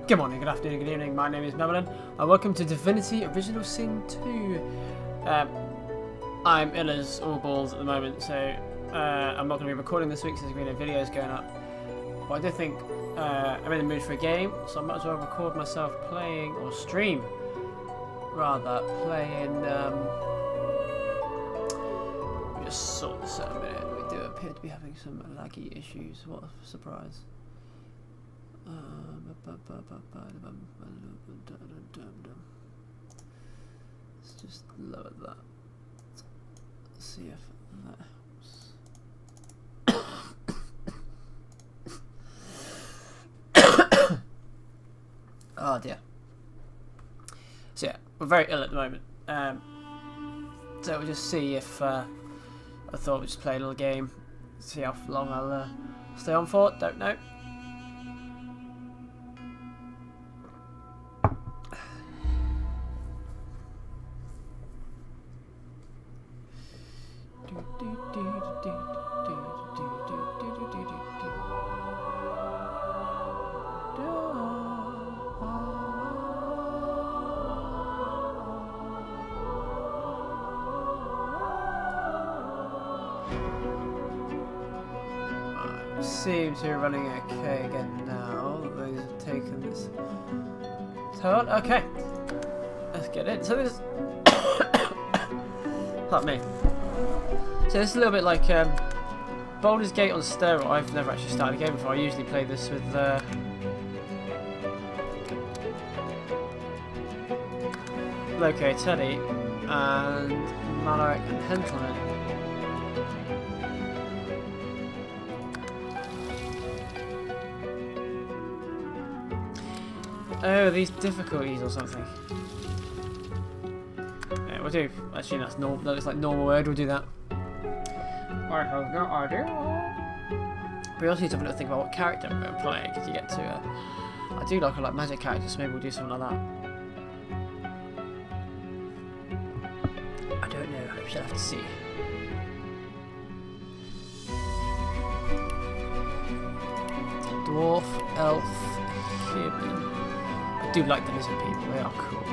Good morning, good afternoon, good evening. My name is Mevalangame, and welcome to Divinity Original Sin 2. I'm ill as all balls at the moment, so I'm not going to be recording this week since there's been no videos going up. But I do think I'm in the mood for a game, so I might as well record myself playing, or stream, rather, playing. Let me just sort this out a minute. We do appear to be having some laggy issues. What a surprise. Let's just lower that. Let's see if that helps. Oh dear. So yeah, we're very ill at the moment. So we'll just see if I thought we'd just play a little game. See how long I'll stay on for. Don't know. Seems to be running okay again now. Those have taken this turn. Okay, let's get it. So this, pardon me. So this is a little bit like Baulders Gate on steroid. I've never actually started a game before. I usually play this with Loco, Teddy, and Malaric and Hentelman. Oh, these difficulties or something. Yeah, we'll do. Actually, that's normal. That looks like normal word. We'll do that. I have no idea. We also need to have a little think about what character we're going to play, because you get to. I do like magic characters, so maybe we'll do something like that. I don't know. We should have to see. Dwarf, elf, human. I do like the lizard people, they are cool.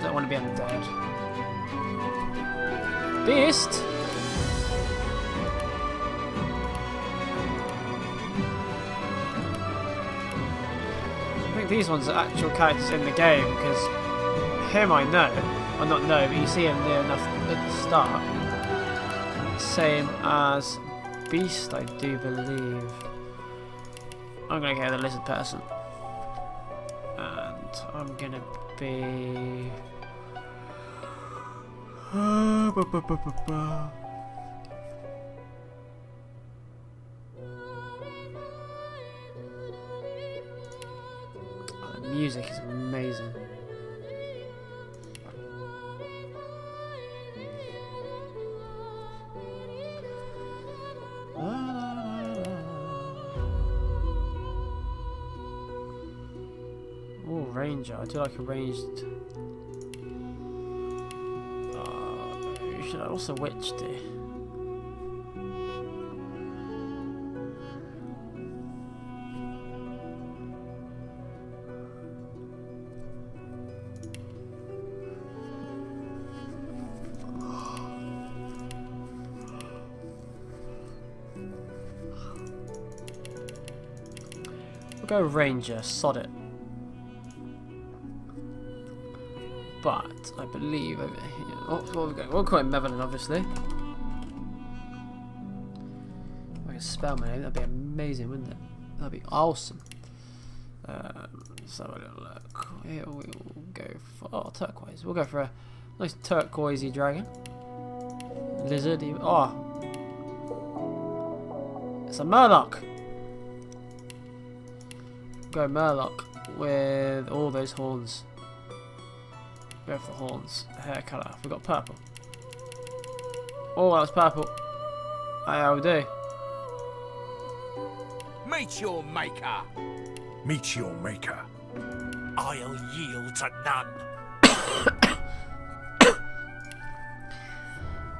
Don't want to be undead. Beast! I think these ones are actual characters in the game, because him I know, well not know, but you see him near enough at the start. Same as Beast, I do believe. I'm gonna go the lizard person, and I'm gonna be. Oh, the music is amazing. Ranger. I do like a ranged. Should I also witch do? We'll go ranger. Sod it. But I believe over here. Oh, what we going? We'll call him Mevalangame, obviously. If I can spell my name, that'd be amazing, wouldn't it? That'd be awesome. So a little look. Here we will go for turquoise. We'll go for a nice turquoisey dragon. Lizard. Oh, it's a Murloc. Go Murloc with all those horns. Go for the horns. Hair colour. We've got purple. Oh, that was purple. I'll do. Meet your maker. Meet your maker. I'll yield to none.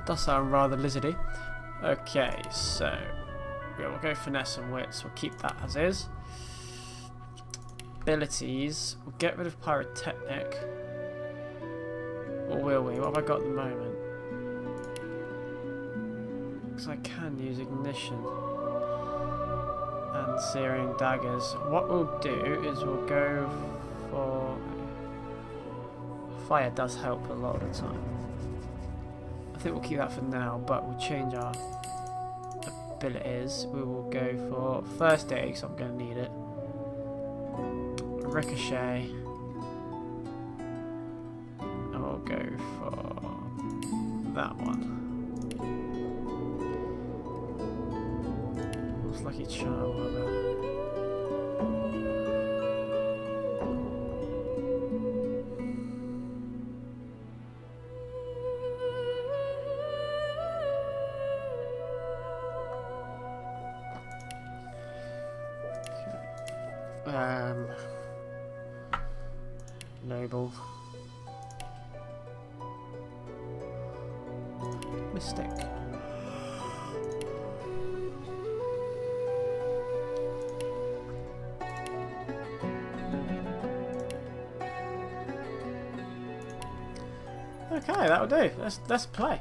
Does sound rather lizardy. Okay, so Yeah, we'll go finesse and wits. We'll keep that as is. Abilities. We'll get rid of pyrotechnic. Or will we? What have I got at the moment? Because I can use ignition and searing daggers. What we'll do is we'll go for... Fire does help a lot of the time. I think we'll keep that for now, but we'll change our abilities. We will go for first aid, because I'm going to need it. Ricochet. And we'll go for that one. What's Lucky Charm about? Noble. Mystic. Okay, that'll do. Let's play.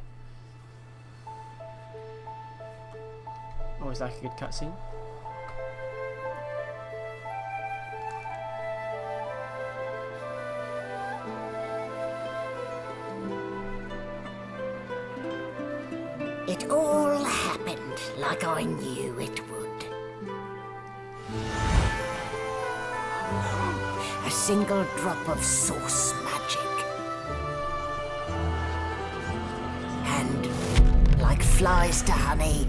Always like a good cutscene. It all happened like I knew it would. A single drop of source magic. And, like flies to honey,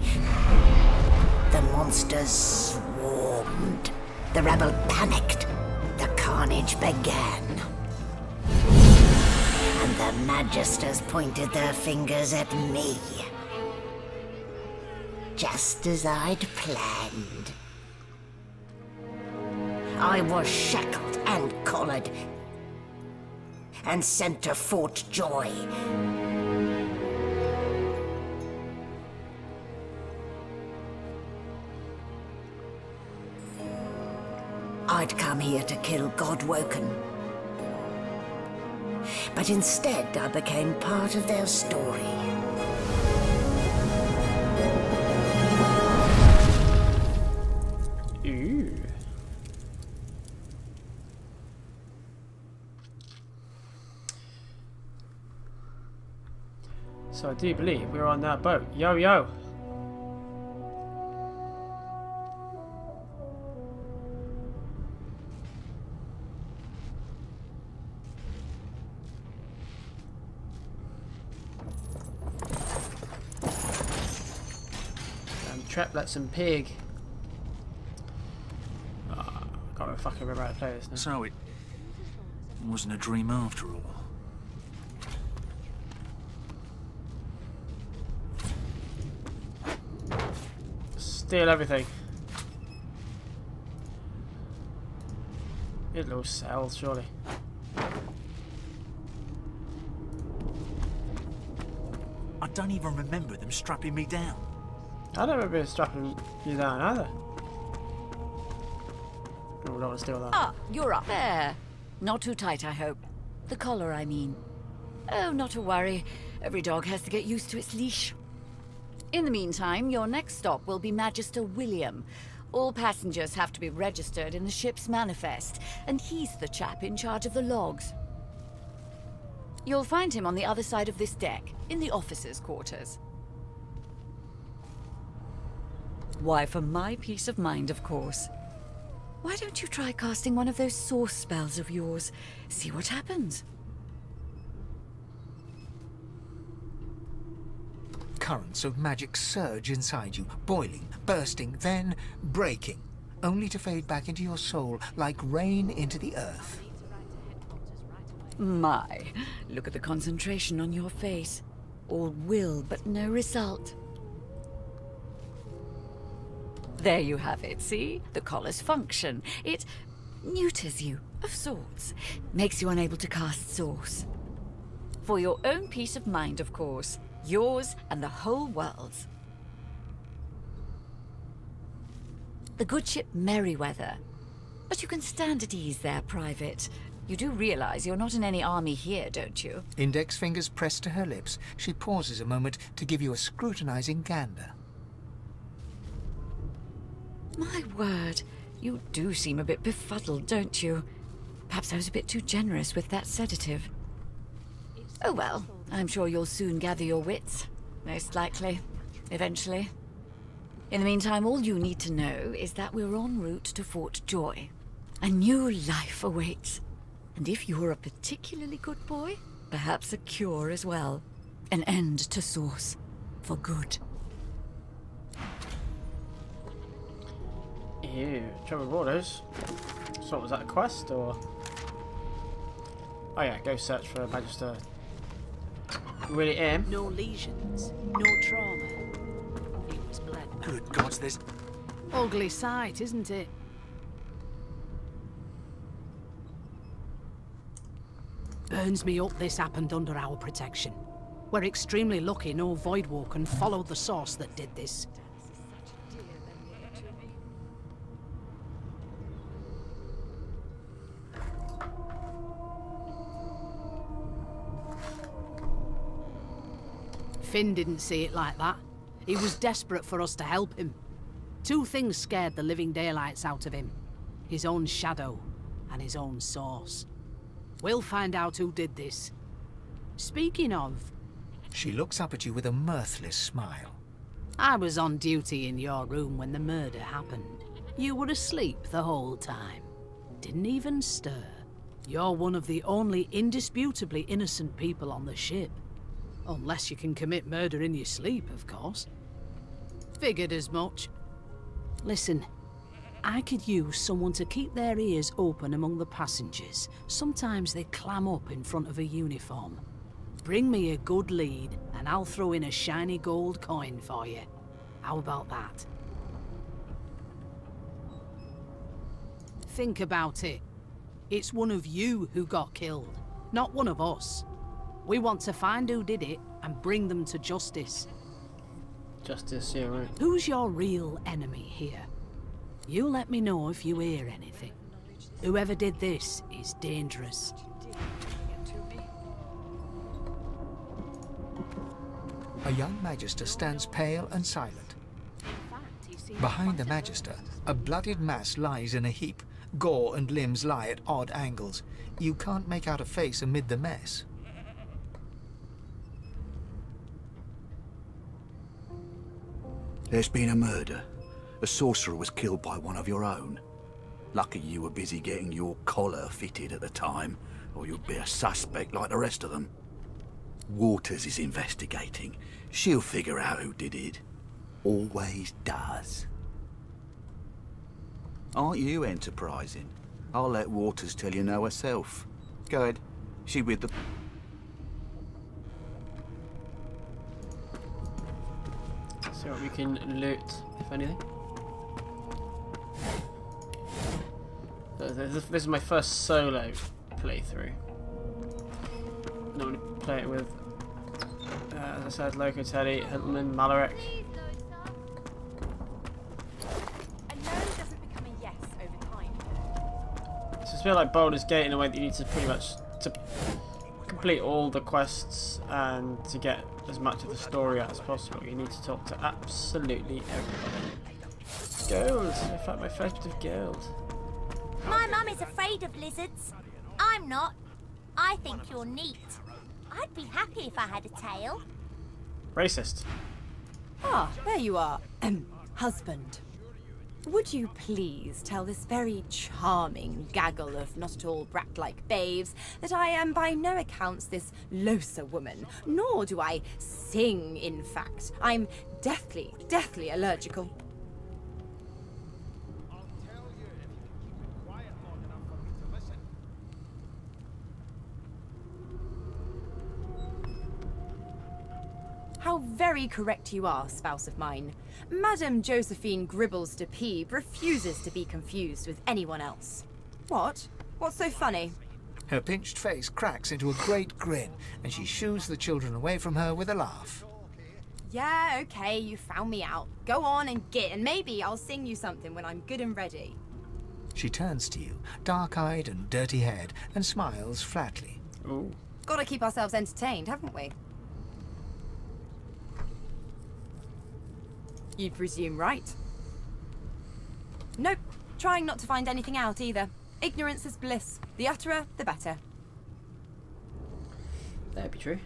the monsters swarmed. The rebel panicked. The carnage began. And the magisters pointed their fingers at me. Just as I'd planned. I was shackled and collared and sent to Fort Joy. I'd come here to kill Godwoken. But instead I became part of their story. So I do believe we're on that boat. Yo, yo! Trap like some pig. Oh, I can't fucking remember how to play this now. So it wasn't a dream after all. Steal everything. It little cells, surely. I don't even remember them strapping me down. I don't remember strapping you down either. Oh, I don't want to steal that. Ah, you're up. There. Not too tight, I hope. The collar, I mean. Oh, not to worry. Every dog has to get used to its leash. In the meantime, your next stop will be Magister William. All passengers have to be registered in the ship's manifest, and he's the chap in charge of the logs. You'll find him on the other side of this deck, in the officers' quarters. Why, for my peace of mind, of course. Why don't you try casting one of those source spells of yours? See what happens. Currents of magic surge inside you, boiling, bursting, then breaking, only to fade back into your soul like rain into the earth. My, look at the concentration on your face. All will, but no result. There you have it, see? The collar's function. It neuters you, of sorts. Makes you unable to cast source. For your own peace of mind, of course. Yours and the whole world's. the good ship Merryweather. But you can stand at ease there, Private. You do realize you're not in any army here, don't you? Index fingers pressed to her lips, she pauses a moment to give you a scrutinizing gander. My word, you do seem a bit befuddled, don't you? Perhaps I was a bit too generous with that sedative. Oh well, I'm sure you'll soon gather your wits. Most likely. Eventually. In the meantime, all you need to know is that we're en route to Fort Joy. A new life awaits. And if you're a particularly good boy, perhaps a cure as well. An end to Source. For good. Ew, trouble with Baulders. So was that a quest, or...? Oh yeah, go search for Magister. Really aim. No lesions, no trauma. It was bled. Good gods, there's... Ugly sight, isn't it? Burns me up this happened under our protection. We're extremely lucky no Voidwalker followed the source that did this. Finn didn't see it like that. He was desperate for us to help him. Two things scared the living daylights out of him. His own shadow and his own source. We'll find out who did this. Speaking of... She looks up at you with a mirthless smile. I was on duty in your room when the murder happened. You were asleep the whole time. Didn't even stir. You're one of the only indisputably innocent people on the ship. Unless you can commit murder in your sleep, of course. Figured as much. Listen, I could use someone to keep their ears open among the passengers. Sometimes they clam up in front of a uniform. Bring me a good lead, and I'll throw in a shiny gold coin for you. How about that? Think about it. It's one of you who got killed, not one of us. We want to find who did it and bring them to justice. Justice, yeah, right. Who's your real enemy here? You let me know if you hear anything. Whoever did this is dangerous. A young Magister stands pale and silent. Behind the Magister, a bloodied mass lies in a heap. Gore and limbs lie at odd angles. You can't make out a face amid the mess. There's been a murder. A sorcerer was killed by one of your own. Lucky you were busy getting your collar fitted at the time, or you'd be a suspect like the rest of them. Waters is investigating. She'll figure out who did it. Always does. Aren't you enterprising? I'll let Waters tell you no herself. Go ahead. She with the... See what we can loot, if anything. This is my first solo playthrough. Normally play it with, as I said, Loco Teddy, Hiltman, Malaric. So it's a bit like Baldur's Gate in a way that you need to pretty much to complete all the quests and to get as much of the story out as possible. You need to talk to absolutely everybody. Gold! In fact, my first bit of gold. My mum is afraid of lizards. I'm not. I think you're neat. I'd be happy if I had a tail. Racist. Ah, there you are. Husband. Would you please tell this very charming gaggle of not at all brat-like babes that I am by no accounts this Losa woman, nor do I sing, in fact. I'm deathly allergical. How very correct you are, spouse of mine. Madame Josephine Gribbles de Peeb refuses to be confused with anyone else. What? What's so funny? Her pinched face cracks into a great grin, and she shoos the children away from her with a laugh. Yeah, okay, you found me out. Go on and git, and maybe I'll sing you something when I'm good and ready. She turns to you, dark-eyed and dirty-haired, and smiles flatly. Ooh. Gotta keep ourselves entertained, haven't we? You'd presume right. Nope, trying not to find anything out either. Ignorance is bliss. The utterer, the better. That'd be true.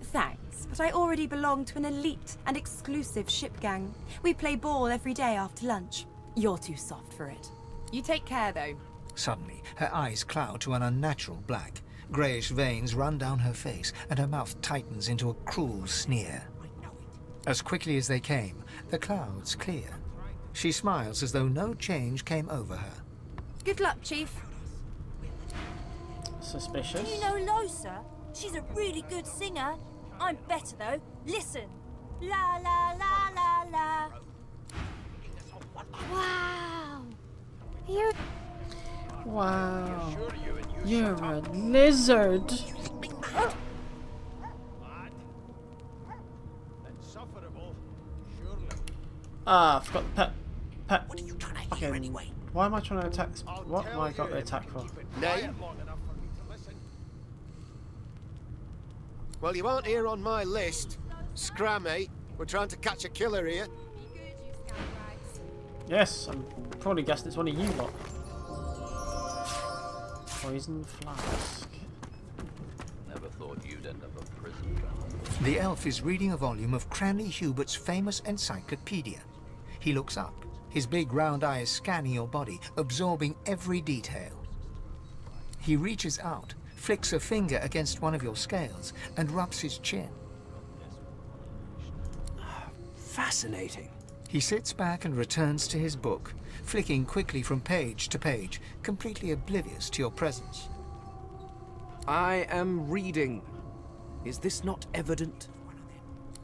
Thanks, but I already belong to an elite and exclusive ship gang. We play ball every day after lunch. You're too soft for it. You take care, though. Suddenly, her eyes cloud to an unnatural black. Greyish veins run down her face, and her mouth tightens into a cruel sneer. As quickly as they came, the clouds clear. She smiles as though no change came over her. Good luck, Chief. Suspicious. You know Losa? She's a really good singer. I'm better, though. Listen. La la la la la. Wow. Wow. You're a lizard. Ah, I forgot the pet. What are you trying to hear anyway? Why am I trying to attack? What have I got the attack for? Name? Well, you aren't here on my list. Scrammy. We're trying to catch a killer here. Yes, I'm probably guessing it's one of you lot. Poison flask. Never thought you'd end up a prison. The elf is reading a volume of Cranley Hubert's famous encyclopedia. He looks up, his big round eyes scanning your body, absorbing every detail. He reaches out, flicks a finger against one of your scales, and rubs his chin. Fascinating. He sits back and returns to his book, flicking quickly from page to page, completely oblivious to your presence. I am reading. Is this not evident?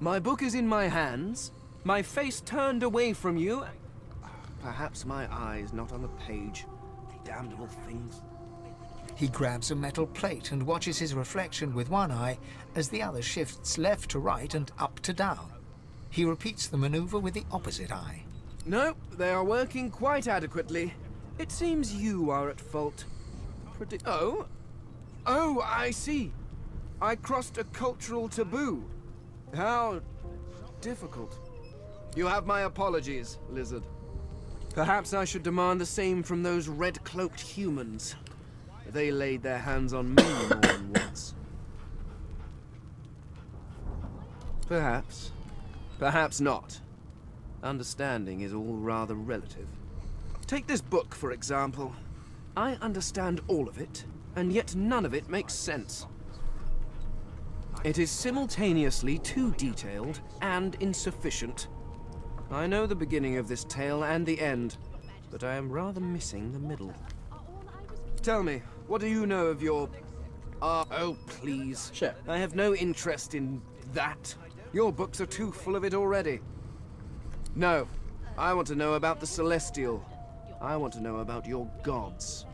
My book is in my hands, my face turned away from you. Perhaps my eyes not on the page. Damnable things. He grabs a metal plate and watches his reflection with one eye as the other shifts left to right and up to down. He repeats the maneuver with the opposite eye. No, they are working quite adequately. It seems you are at fault. Oh, I see. I crossed a cultural taboo. How difficult. You have my apologies, Lizard. Perhaps I should demand the same from those red-cloaked humans. They laid their hands on me more than once. Perhaps. Perhaps not. Understanding is all rather relative. Take this book, for example. I understand all of it, and yet none of it makes sense. It is simultaneously too detailed and insufficient. I know the beginning of this tale and the end, but I am rather missing the middle. Tell me, what do you know of your... oh, please. Sure. I have no interest in that. Your books are too full of it already. No, I want to know about the Celestial. I want to know about your gods.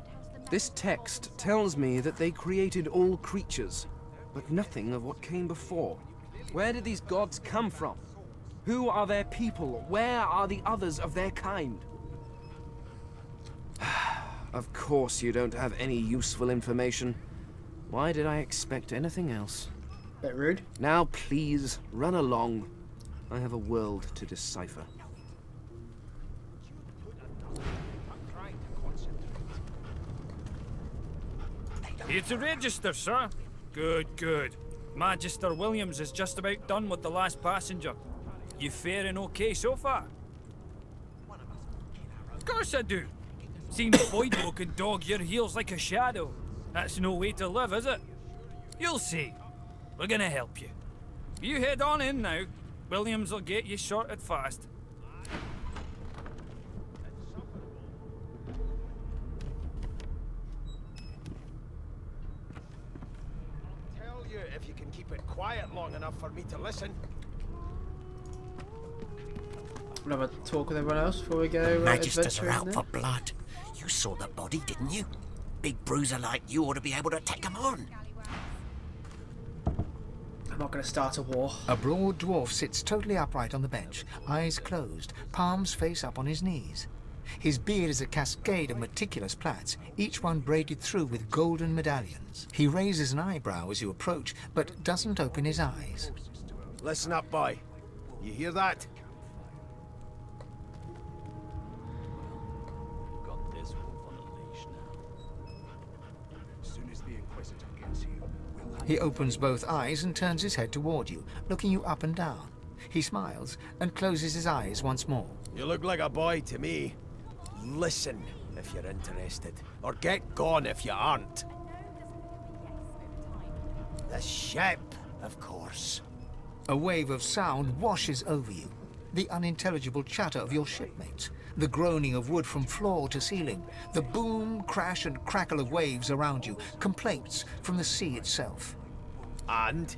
This text tells me that they created all creatures, but nothing of what came before. Where did these gods come from? Who are their people? Where are the others of their kind? Of course you don't have any useful information. Why did I expect anything else? Bit rude. Now please, run along. I have a world to decipher. Here to register, sir. Good, good. Magister Williams is just about done with the last passenger. You faring okay so far? Of course I do. Seeing Boydmo can dog your heels like a shadow. That's no way to live, is it? You'll see. We're gonna help you. You head on in now. Williams will get you sorted fast. Tell you if you can keep it quiet long enough for me to listen. We'll have a talk with everyone else before we go. Magisters are out for blood. You saw the body, didn't you? Big bruiser like you ought to be able to take them on. not going to start a war. A broad dwarf sits totally upright on the bench, eyes closed, palms face up on his knees. His beard is a cascade of meticulous plaits, each one braided through with golden medallions. He raises an eyebrow as you approach, but doesn't open his eyes. Listen up, boy. You hear that? Got this wolf on a leash now. As soon as the Inquisitor gets you, we'll He opens both eyes and turns his head toward you, looking you up and down. He smiles and closes his eyes once more. You look like a boy to me. Listen if you're interested, or get gone if you aren't. The ship, of course. A wave of sound washes over you. The unintelligible chatter of your shipmates, the groaning of wood from floor to ceiling, the boom, crash and crackle of waves around you, complaints from the sea itself. And?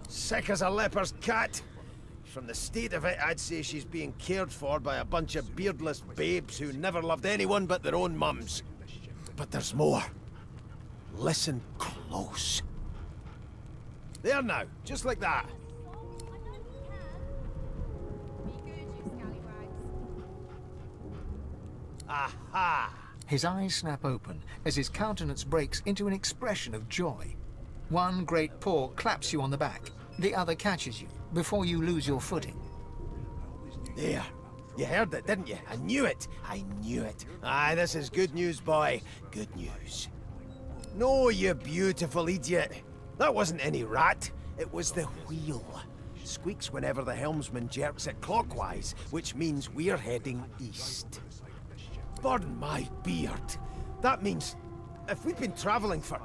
Sick as a leper's cat. From the state of it, I'd say she's being cared for by a bunch of beardless babes who never loved anyone but their own mums. But there's more. Listen close. There now, just like that. Aha! His eyes snap open as his countenance breaks into an expression of joy. One great paw claps you on the back. The other catches you before you lose your footing. There. You heard it, didn't you? I knew it. I knew it. Aye, this is good news, boy. Good news. No, you beautiful idiot. That wasn't any rat. It was the wheel. Squeaks whenever the helmsman jerks it clockwise, which means we're heading east. Burn my beard. That means if we've been travelling for,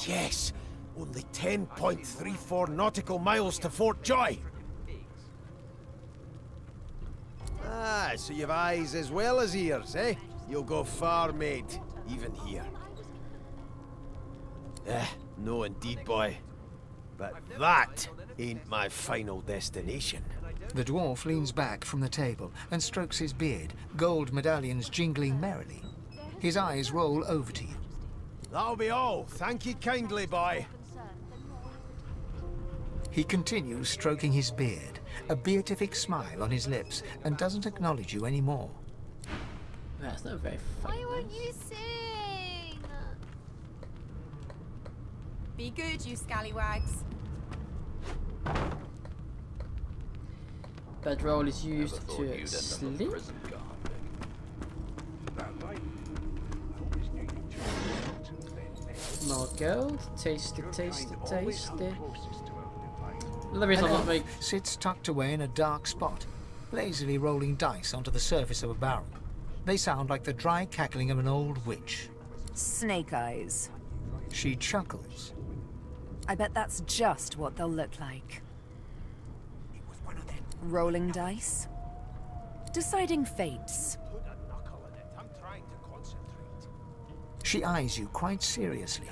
yes, only 10.34 nautical miles to Fort Joy. Ah, so you've eyes as well as ears, eh? You'll go far, mate, even here. No indeed, boy. But that ain't my final destination. The dwarf leans back from the table and strokes his beard, gold medallions jingling merrily. His eyes roll over to you. That'll be all. Thank you kindly, boy. He continues stroking his beard, a beatific smile on his lips, and doesn't acknowledge you anymore. That's not very funny. Why won't you sing? Be good, you scallywags. Bedroll is used to sleep. More gold. Tasty, tasty, tasty. Another reason I'm not making... Sits tucked away in a dark spot, lazily rolling dice onto the surface of a barrel. They sound like the dry cackling of an old witch. Snake eyes. She chuckles. I bet that's just what they'll look like. Rolling dice. Deciding fates. She eyes you quite seriously.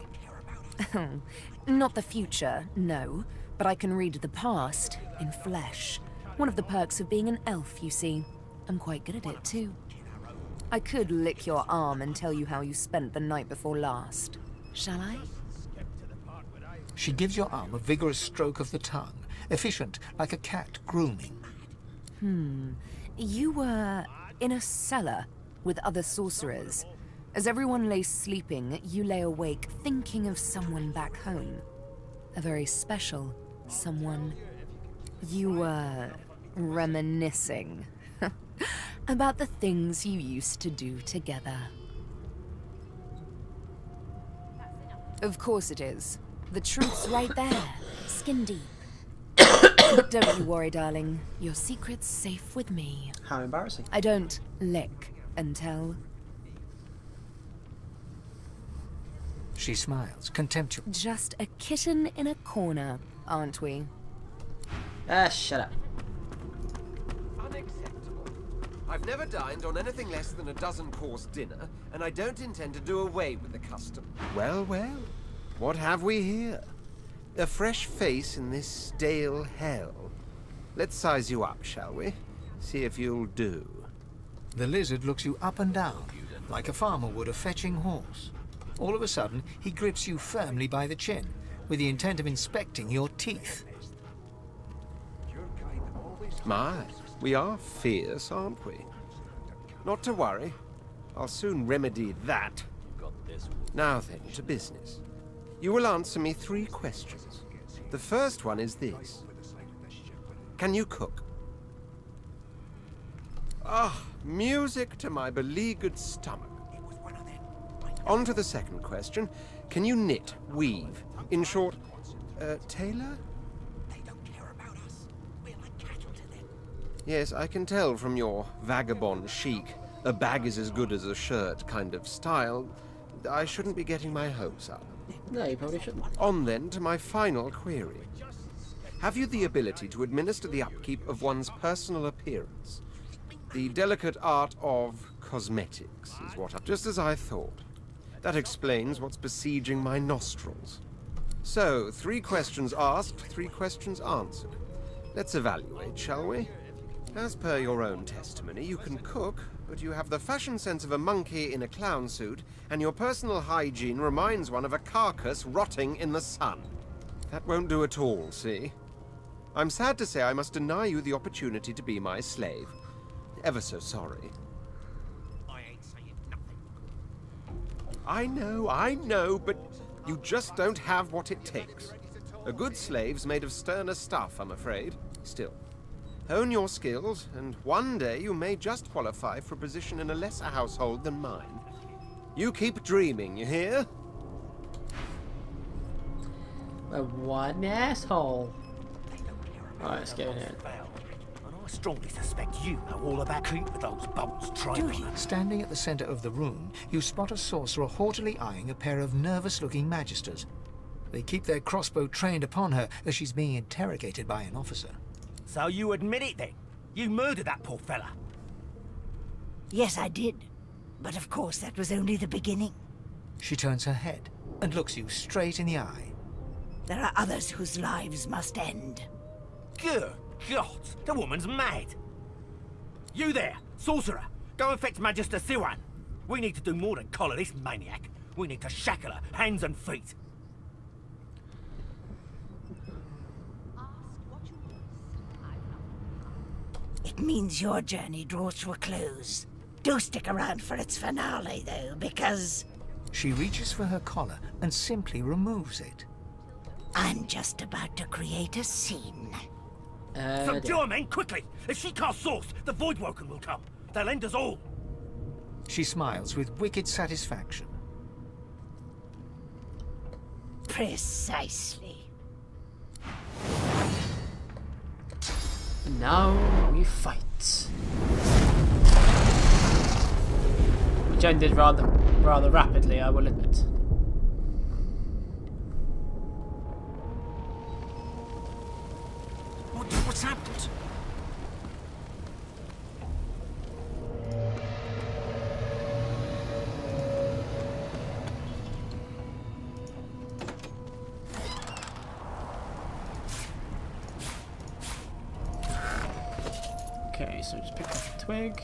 Not the future, no. But I can read the past in flesh. One of the perks of being an elf, you see. I'm quite good at it, too. I could lick your arm and tell you how you spent the night before last. Shall I? She gives your arm a vigorous stroke of the tongue, efficient like a cat grooming. You were in a cellar with other sorcerers. As everyone lay sleeping, you lay awake thinking of someone back home. A very special someone. You were reminiscing about the things you used to do together. Of course it is. The truth's right there, skin deep. But don't you worry, darling. Your secret's safe with me. How embarrassing. I don't lick and tell. She smiles, contemptuous. Just a kitten in a corner, aren't we? Shut up. Unacceptable. I've never dined on anything less than a dozen-course dinner, and I don't intend to do away with the custom. Well, well. What have we here? A fresh face in this stale hell. Let's size you up, shall we? See if you'll do. The lizard looks you up and down, like a farmer would a fetching horse. All of a sudden, he grips you firmly by the chin, with the intent of inspecting your teeth. My, we are fierce, aren't we? Not to worry. I'll soon remedy that. Now then, to business. You will answer me 3 questions. The first one is this. Can you cook? Ah, music to my beleaguered stomach. On to the second question. Can you knit, weave? In short, tailor? Yes, I can tell from your vagabond chic, a bag is as good as a shirt kind of style. I shouldn't be getting my hopes up. No, you probably shouldn't. On then to my final query. Have you the ability to administer the upkeep of one's personal appearance? The delicate art of cosmetics is what just as I thought. That explains what's besieging my nostrils. So, 3 questions asked, 3 questions answered. Let's evaluate, shall we? As per your own testimony, you can cook, but you have the fashion sense of a monkey in a clown suit, and your personal hygiene reminds one of a carcass rotting in the sun. That won't do at all, see? I'm sad to say I must deny you the opportunity to be my slave. Ever so sorry. I ain't saying nothing. I know, but you just don't have what it takes. A good slave's made of sterner stuff, I'm afraid. Still, hone your skills, and one day you may just qualify for a position in a lesser household than mine. You keep dreaming, you hear? One asshole. Alright, let's get in here. And I strongly suspect you know all about keep those bolts trained on us. Standing at the center of the room, you spot a sorcerer haughtily eyeing a pair of nervous-looking magisters. They keep their crossbow trained upon her as she's being interrogated by an officer. So you admit it then? You murdered that poor fella? Yes, I did. But of course, that was only the beginning. She turns her head and looks you straight in the eye. There are others whose lives must end. Good God, the woman's mad. You there, sorcerer, go and fetch Magister Siwan. We need to do more than collar this maniac. We need to shackle her, hands and feet. It means your journey draws to a close. Do stick around for its finale, though, because... She reaches for her collar and simply removes it. I'm just about to create a scene. Subdue her, men, quickly! If she casts Source, the Voidwoken will come. They'll end us all. She smiles with wicked satisfaction. Precisely. Now we fight. Which ended rather rapidly, I will admit. What's happened? Okay, so just pick up a twig.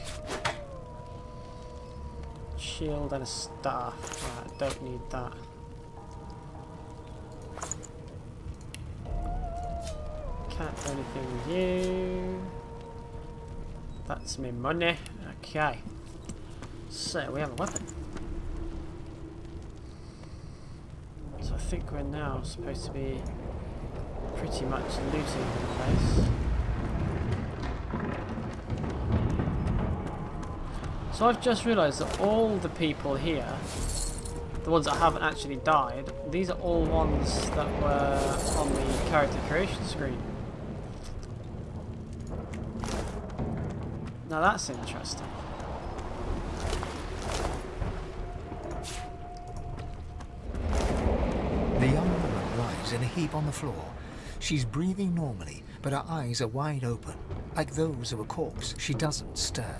Shield and a staff. Right, don't need that. Can't do anything with you. That's me money. Okay. So we have a weapon. So I think we're now supposed to be pretty much looting the place. So I've just realised that all the people here, the ones that haven't actually died, these are all ones that were on the character creation screen. Now that's interesting. The young woman lies in a heap on the floor. She's breathing normally, but her eyes are wide open, like those of a corpse. She doesn't stir.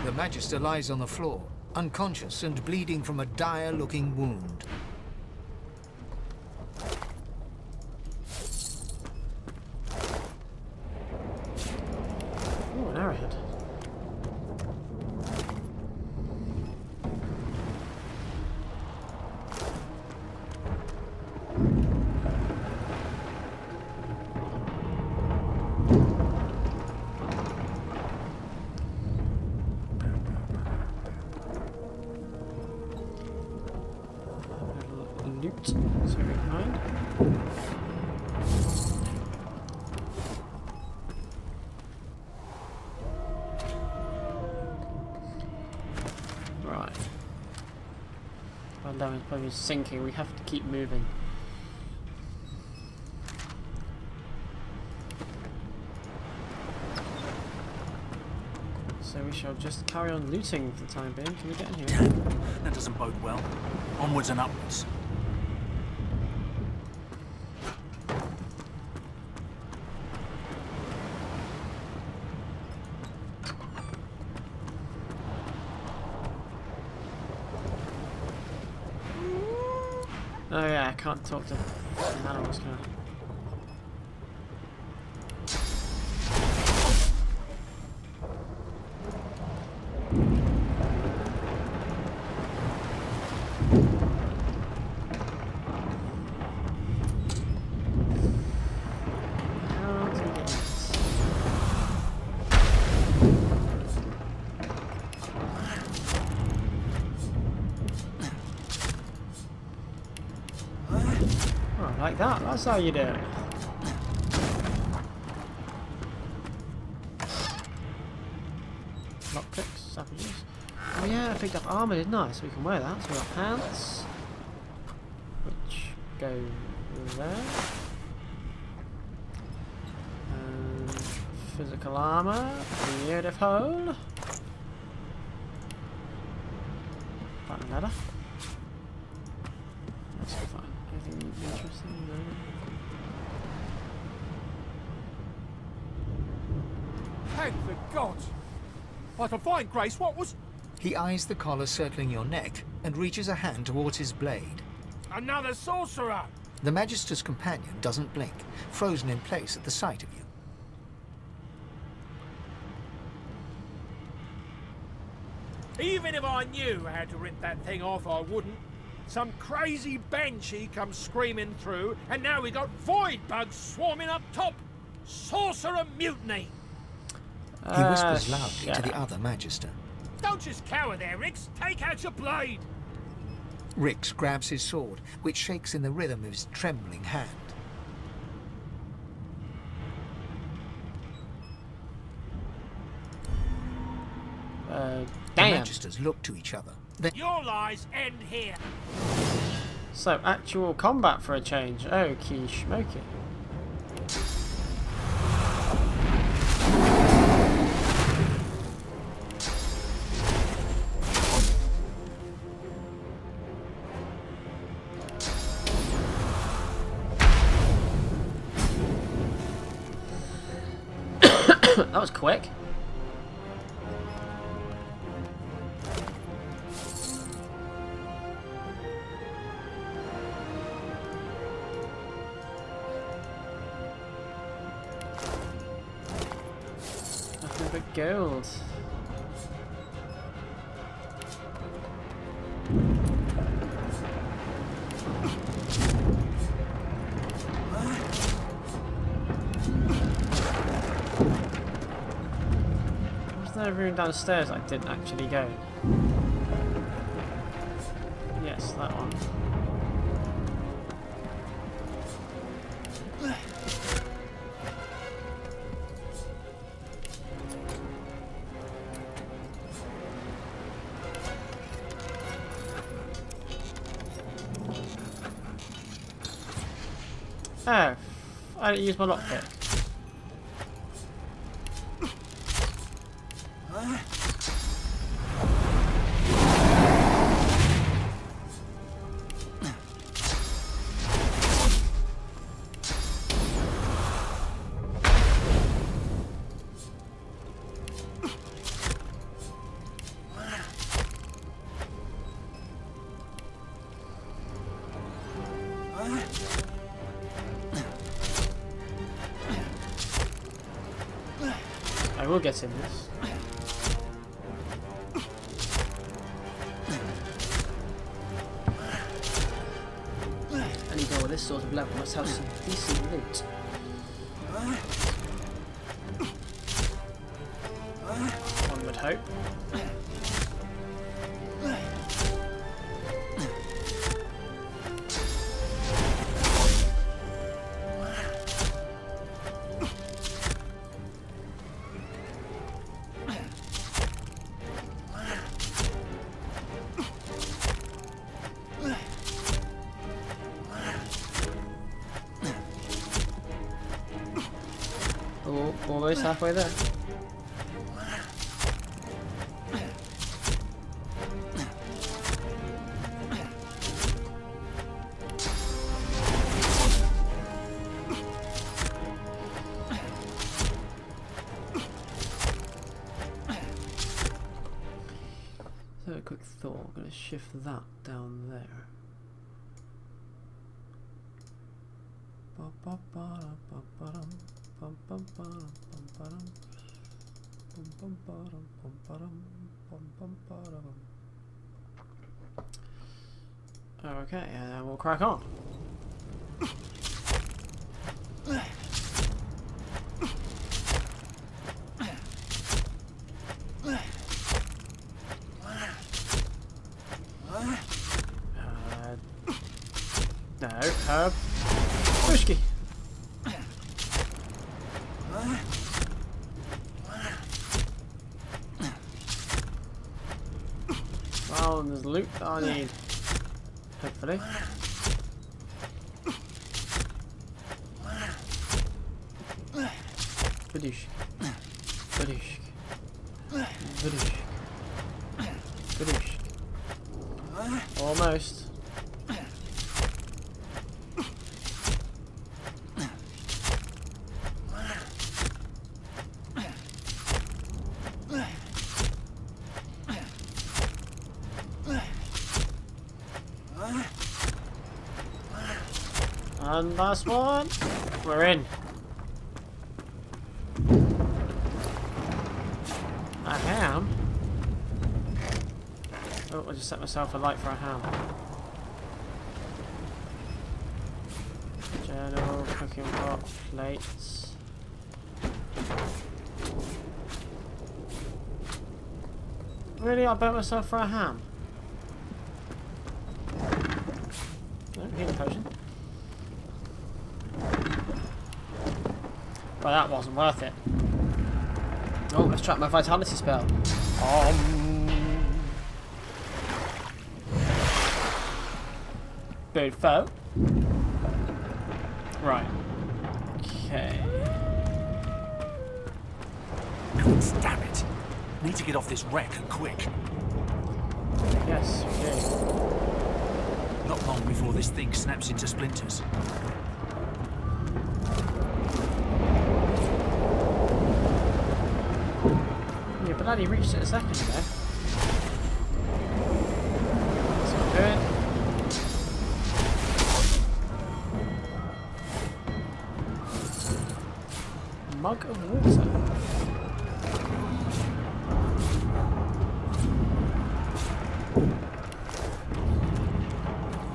The Magister lies on the floor, unconscious and bleeding from a dire-looking wound. loot. So we can find. Right. Well, that was probably sinking. We have to keep moving. So we shall just carry on looting for the time being. Can we get in here? That doesn't bode well. Onwards and upwards. Oh yeah, I can't talk to animals, can I? Like that, that's how you do it. Lockpicks, savages. Oh yeah, I picked up armour, didn't I? So we can wear that. So we got pants, which go there. Physical armour, beautiful. Button leather. That's fine. Anything interesting? No. Thank the gods! I can find Grace. What was... He eyes the collar circling your neck and reaches a hand towards his blade. Another sorcerer! The Magister's companion doesn't blink, frozen in place at the sight of you. Even if I knew how to rip that thing off, I wouldn't. Some crazy banshee comes screaming through, and now we got void bugs swarming up top. Sorcerer mutiny! He whispers loudly to the other Magister. Don't just cower there, Rix. Take out your blade. Rix grabs his sword, which shakes in the rhythm of his trembling hand. Damn. The Magisters look to each other. Your lies end here. So, actual combat for a change. Okie schmokie. That was quick. Nothing but gold. There's a room downstairs I didn't actually go. Yes, that one. Oh, I didn't use my lockpick. I will get in this. Any door with this sort of level must have some decent loot. One would hope. Almost halfway there. So a quick thought, I'm going to shift that down there. Okay, and we'll crack on. No, Herb. Whiskey. Well, there's loot that I need. Hopefully. Badoosh. Badoosh. Badoosh. Badoosh. Almost. And last one. We're in. A ham? Oh, I just set myself a light for a ham. Journal, cooking pot, plates. Really? I burnt myself for a ham? Oh, healing potion. Well, that wasn't worth it. Oh, let's try my vitality spell. Good foe. Right. Okay. God damn it. Need to get off this wreck and quick. Yes, okay. Not long before this thing snaps into splinters. Yeah, but Daddy reached it a second ago. That's not good. Mug of water.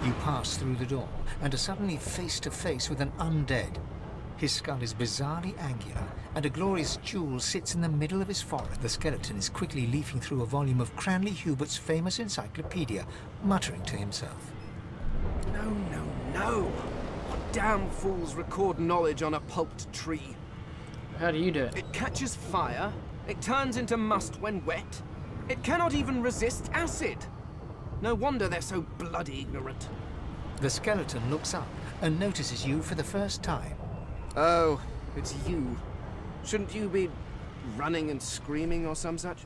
You pass through the door and are suddenly face to face with an undead. His skull is bizarrely angular, and a glorious jewel sits in the middle of his forehead. The skeleton is quickly leafing through a volume of Cranley Hubert's famous encyclopedia, muttering to himself. No, no, no! What damn fools record knowledge on a pulped tree? How do you do it? It catches fire, it turns into must when wet, it cannot even resist acid! No wonder they're so bloody ignorant. The skeleton looks up and notices you for the first time. Oh, it's you. Shouldn't you be running and screaming or some such?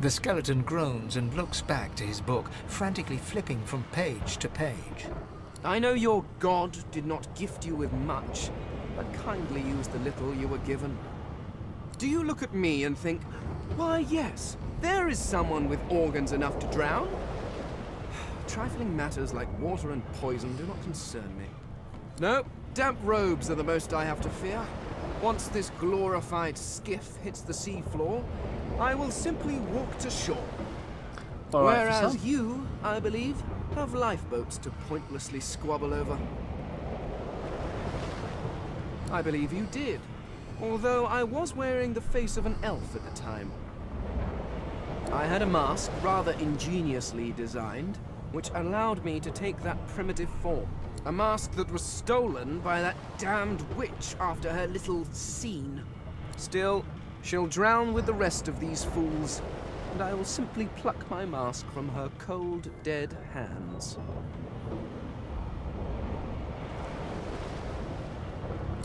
The skeleton groans and looks back to his book, frantically flipping from page to page. I know your god did not gift you with much, but kindly used the little you were given. Do you look at me and think, why yes, there is someone with organs enough to drown? Trifling matters like water and poison do not concern me. No, damp robes are the most I have to fear. Once this glorified skiff hits the sea floor, I will simply walk to shore. Whereas you, I believe, have lifeboats to pointlessly squabble over. I believe you did, although I was wearing the face of an elf at the time. I had a mask rather ingeniously designed, which allowed me to take that primitive form. A mask that was stolen by that damned witch after her little scene. Still, she'll drown with the rest of these fools. and I will simply pluck my mask from her cold, dead hands.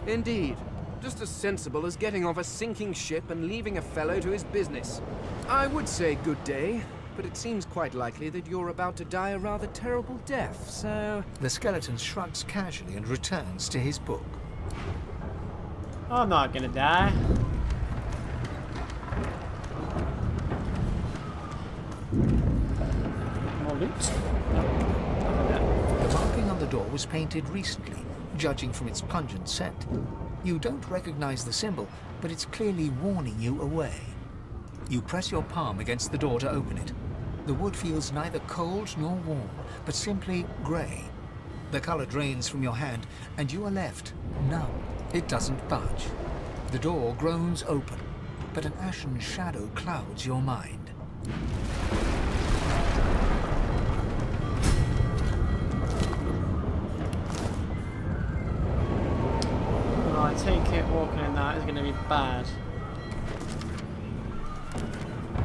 Indeed. Just as sensible as getting off a sinking ship and leaving a fellow to his business. I would say good day, but it seems quite likely that you're about to die a rather terrible death, so... The skeleton shrugs casually and returns to his book. I'm not gonna die. More loot? The marking on the door was painted recently, judging from its pungent scent. You don't recognize the symbol, but it's clearly warning you away. You press your palm against the door to open it. The wood feels neither cold nor warm, but simply grey. The color drains from your hand, and you are left numb. It doesn't budge. The door groans open, but an ashen shadow clouds your mind. I take it walking in that is going to be bad.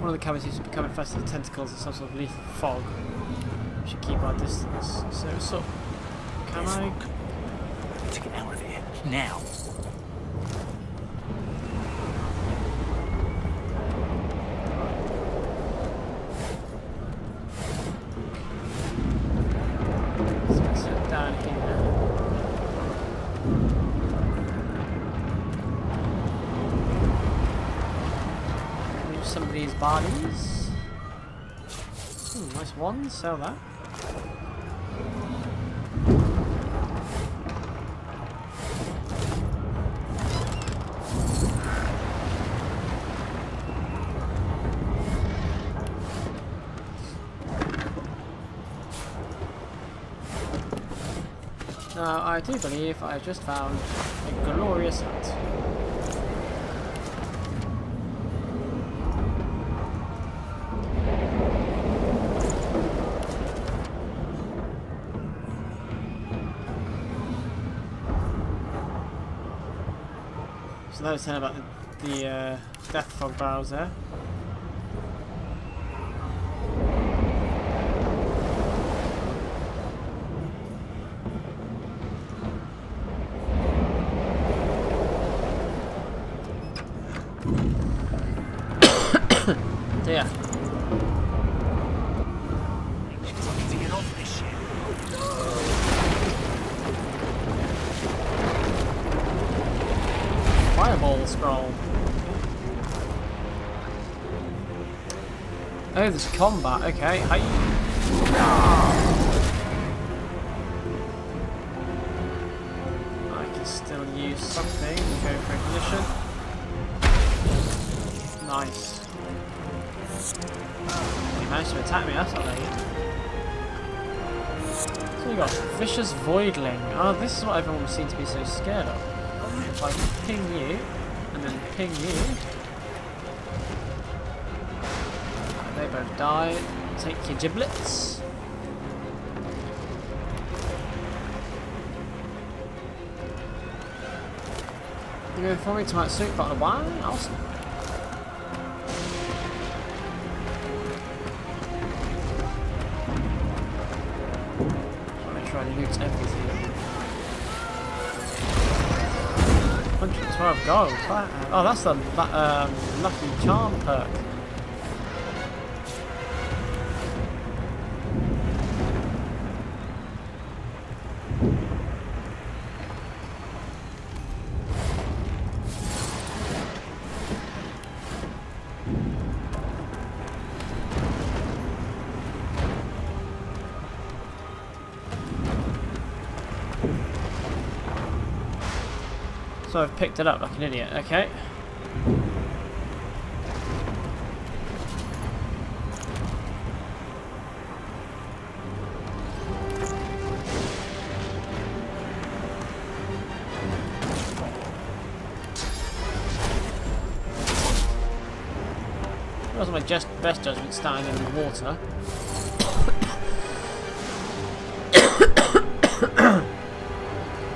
One of the cabins seems to be become infested with tentacles and some sort of lethal fog. We should keep our distance. So, sort of, can I? To get out of here now. Let's sit down here. Some of these bodies. Nice one, sell that. Now, I do believe I just found a glorious hut. So that was saying about the death fog barrels there. Dear. To get off this ship. Fireball scroll. Oh, there's combat. Okay. Hi. I can still use something. Go for ignition. Nice. He managed to attack me. That's not very good. So we got vicious voidling. Oh, this is what everyone seems to be so scared of. If I ping you, and then ping you, they both die. Take your giblets. You're going for me to my suit bottle of wine? Awesome. I'm going to try and loot everything. 112 gold. Oh, that's the lucky charm perk. So I've picked it up like an idiot, okay. It wasn't my best judgment standing in the water.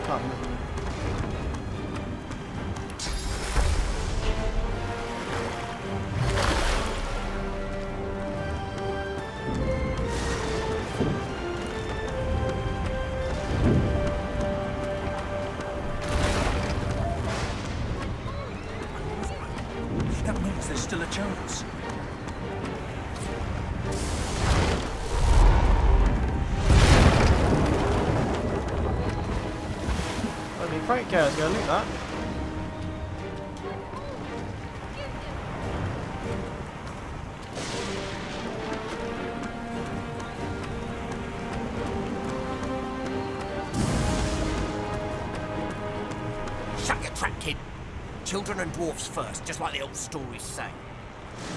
Pardon me. That means there's still a chance. That'd be great, girls. Go look at that. Shut your trap, kid. Children and dwarfs first, just like the old stories say.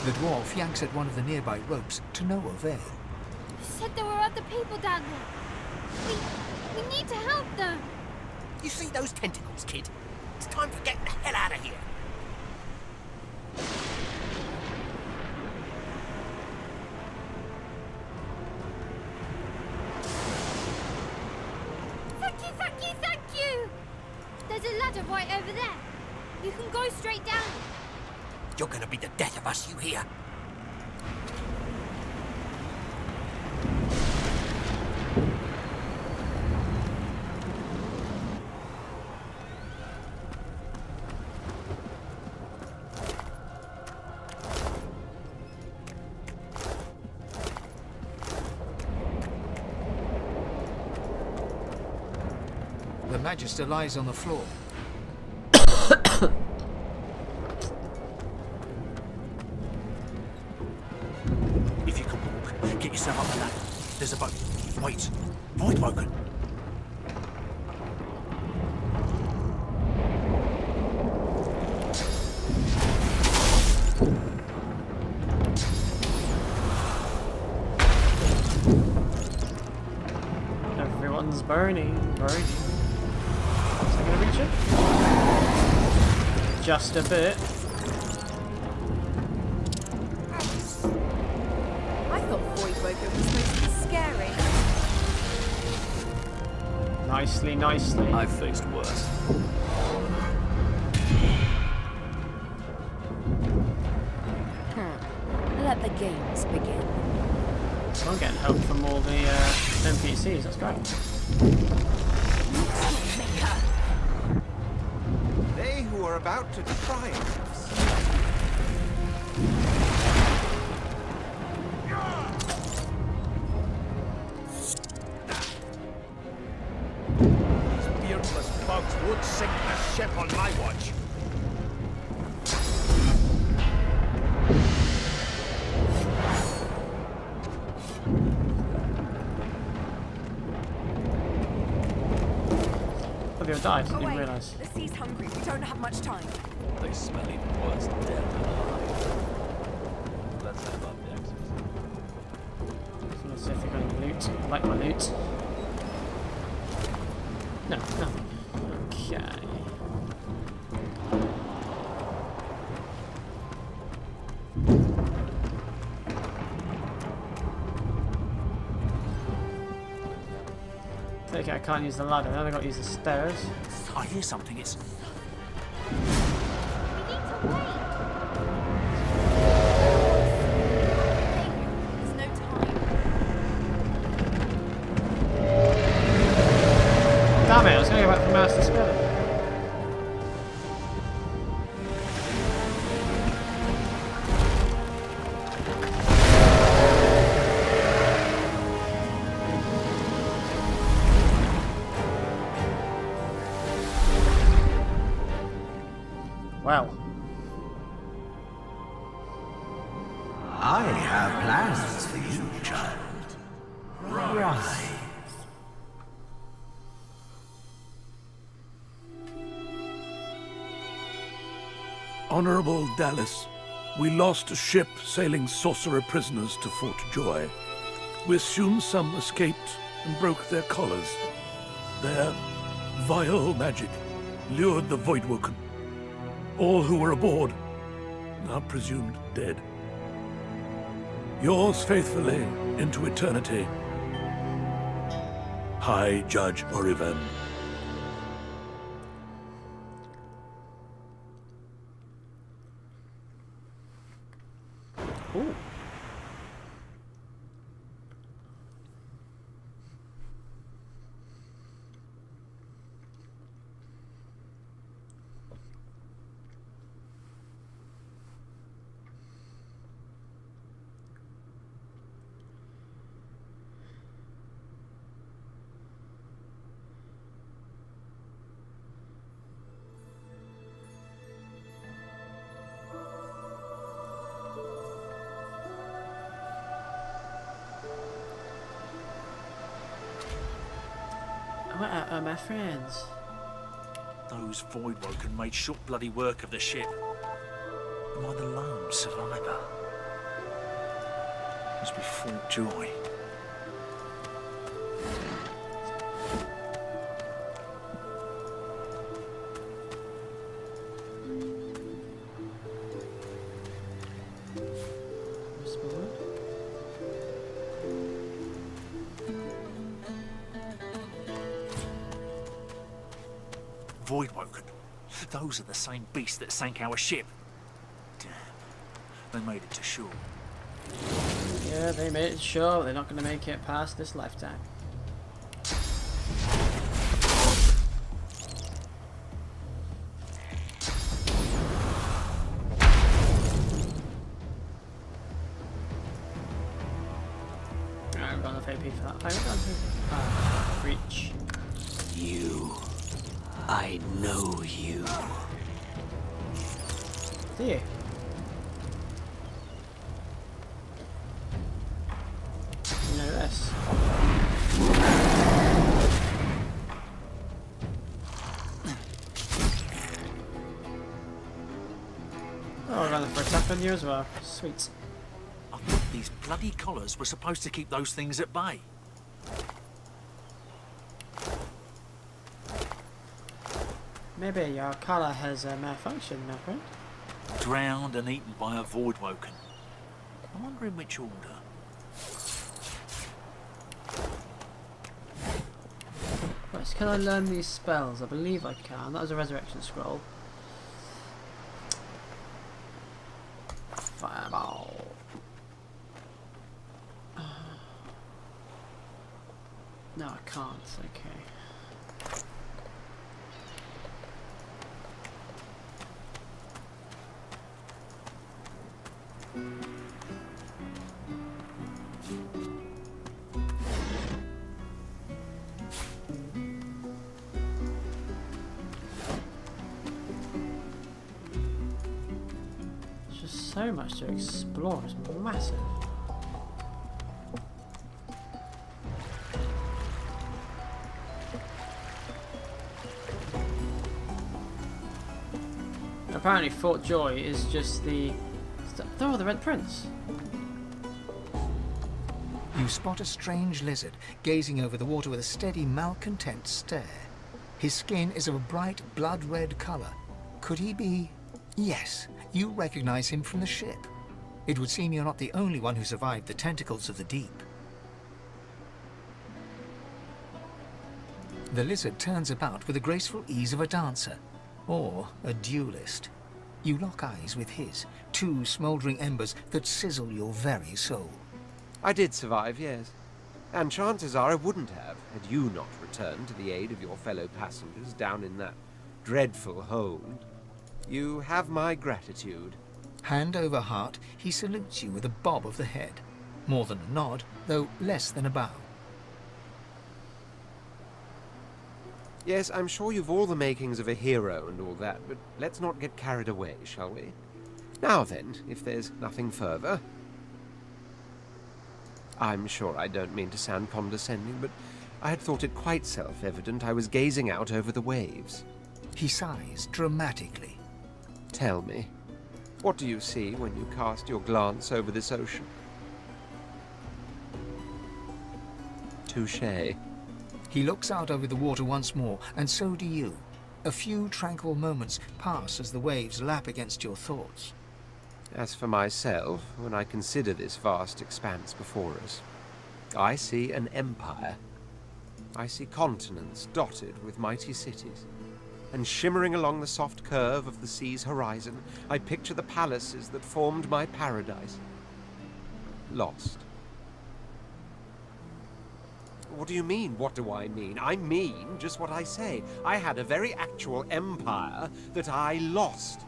The dwarf yanks at one of the nearby ropes to no avail. You said there were other people down there. We need to help them. You see those tentacles, kid? It's time for getting the hell out of here. Thank you, thank you, thank you! There's a ladder right over there. You can go straight down. You're gonna be the death of us, you hear? The Magister lies on the floor. If you can walk, get yourself up the ladder. There's a boat. Wait. Void broken. Everyone's burning. Is that gonna reach it? Just a bit. I thought Void Woken was supposed to be scary. Nicely, nicely. I've faced worse. Let the games begin. I'm getting help from all the NPCs, that's great. They who are about to try us. These beardless bugs won't sink a ship on my watch. Oh, they all died, didn't Away. realise. The sea's hungry. We don't have much time. They smell even worse dead than alive. Let's have up next. So let's see if they're going to loot. I like my loot. No, nothing. Okay. Okay, I can't use the ladder. Now I've got to use the stairs. I hear something. It's... There's no time. Damn it, I was going to go back for Master Spell. Well. I have plans for you, child. Rise. Honorable Dallas, we lost a ship sailing sorcerer prisoners to Fort Joy. We assume some escaped and broke their collars. Their vile magic lured the Voidwoken. All who were aboard are presumed dead. Yours faithfully into eternity, High Judge Orivan. Ooh. Where are my friends? Those Voidwoken made short bloody work of the ship. Am I the lone survivor? Must be Fort Joy. Voidwoken. Those are the same beasts that sank our ship. Damn. They made it to shore. Yeah, they made it to shore. They're not going to make it past this lifetime. Alright, we've got enough AP for that. I've got reach. You. I know you. Do you? You know this. Oh, we're running for a tap on you as well. Sweet. I thought these bloody collars were supposed to keep those things at bay. Maybe your collar has a malfunction, my friend. Drowned and eaten by a Voidwoken. I wonder in which order. Right, so can I learn these spells? I believe I can. That was a resurrection scroll. Fireball. No, I can't. Okay. So much to explore, it's massive. Apparently Fort Joy is just the... Oh, the Red Prince. You spot a strange lizard gazing over the water with a steady, malcontent stare. His skin is of a bright, blood-red colour. Could he be... Yes, you recognize him from the ship. It would seem you're not the only one who survived the tentacles of the deep. The lizard turns about with the graceful ease of a dancer, or a duelist. You lock eyes with his, two smouldering embers that sizzle your very soul. I did survive, yes. And chances are I wouldn't have, had you not returned to the aid of your fellow passengers down in that dreadful hold. You have my gratitude. Hand over heart, he salutes you with a bob of the head. More than a nod, though less than a bow. Yes, I'm sure you've all the makings of a hero and all that, but let's not get carried away, shall we? Now then, if there's nothing further... I'm sure I don't mean to sound condescending, but I had thought it quite self-evident I was gazing out over the waves. He sighs dramatically. Tell me, what do you see when you cast your glance over this ocean? Touché. He looks out over the water once more, and so do you. A few tranquil moments pass as the waves lap against your thoughts. As for myself, when I consider this vast expanse before us, I see an empire. I see continents dotted with mighty cities. And shimmering along the soft curve of the sea's horizon, I picture the palaces that formed my paradise. Lost. What do you mean, what do I mean? I mean just what I say. I had a very actual empire that I lost.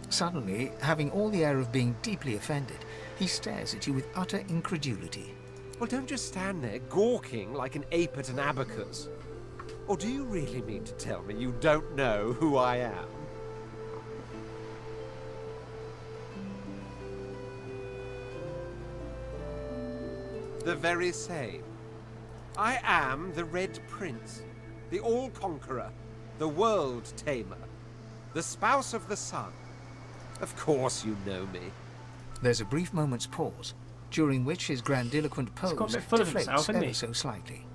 Suddenly, having all the air of being deeply offended, he stares at you with utter incredulity. Well, don't just stand there gawking like an ape at an abacus. Or do you really mean to tell me you don't know who I am? The very same. I am the Red Prince, the all-conqueror, the world-tamer, the spouse of the sun. Of course you know me. There's a brief moment's pause, during which his grandiloquent pose deflates ever so slightly.